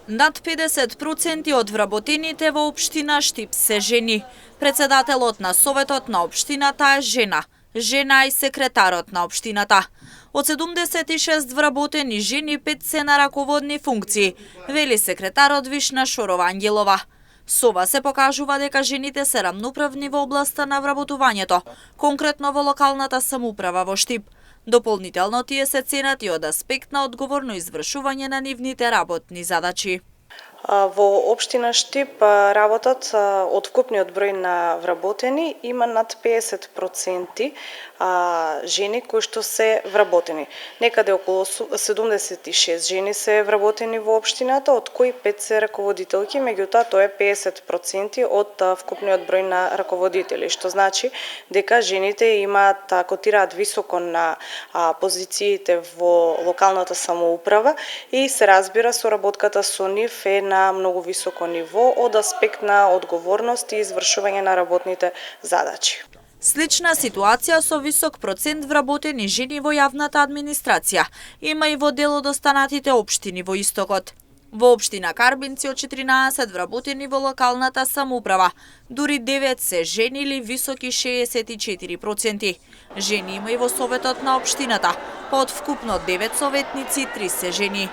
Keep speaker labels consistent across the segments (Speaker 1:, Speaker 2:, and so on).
Speaker 1: Над 50% од вработените во општина Штип се жени. Председателот на Советот на општината е жена. Жена и секретарот на општината. Од 76 вработени жени, 5 се на раководни функции, вели секретарот Вишна Шорова Ангелова. Со ова се покажува дека жените се рамноправни во областа на вработувањето, конкретно во локалната самоуправа во Штип. Дополнително тие се ценат и од аспект на одговорно извршување на нивните работни задачи.
Speaker 2: Во општина Штип работат од вкупниот број на вработени има над 50% жени кои што се вработени. Некаде околу 76 жени се вработени во општината, од кои 5 се раководителки, меѓутоа тоа е 50% од вкупниот број на раководители, што значи дека жените имаат котираат високо на позициите во локалната самоуправа и се разбира соработката со нив е на многу високо ниво од аспект на одговорност и извршување на работните задачи.
Speaker 1: Слична ситуација со висок процент вработени жени во јавната администрација има и во дел од останатите општини во истокот. Во општина Карбинци од 14 вработени во локалната самоуправа, дури 9 се жени или високи 64%. Жени има и во советот на општината, па од вкупно 9 советници 3 се жени.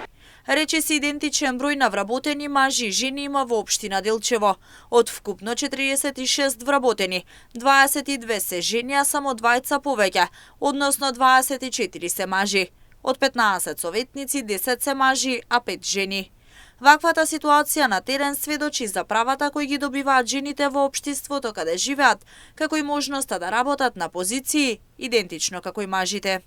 Speaker 1: Речиси идентичен број на вработени мажи и жени има во општина Делчево. Од вкупно 46 вработени, 22 се жени, а само 2 повеќе, односно 24 се мажи. Од 15 советници 10 се мажи, а 5 жени. Ваквата ситуација на терен сведочи за правата кои ги добиваат жените во општеството каде живеат, како и можноста да работат на позиции идентично како и мажите.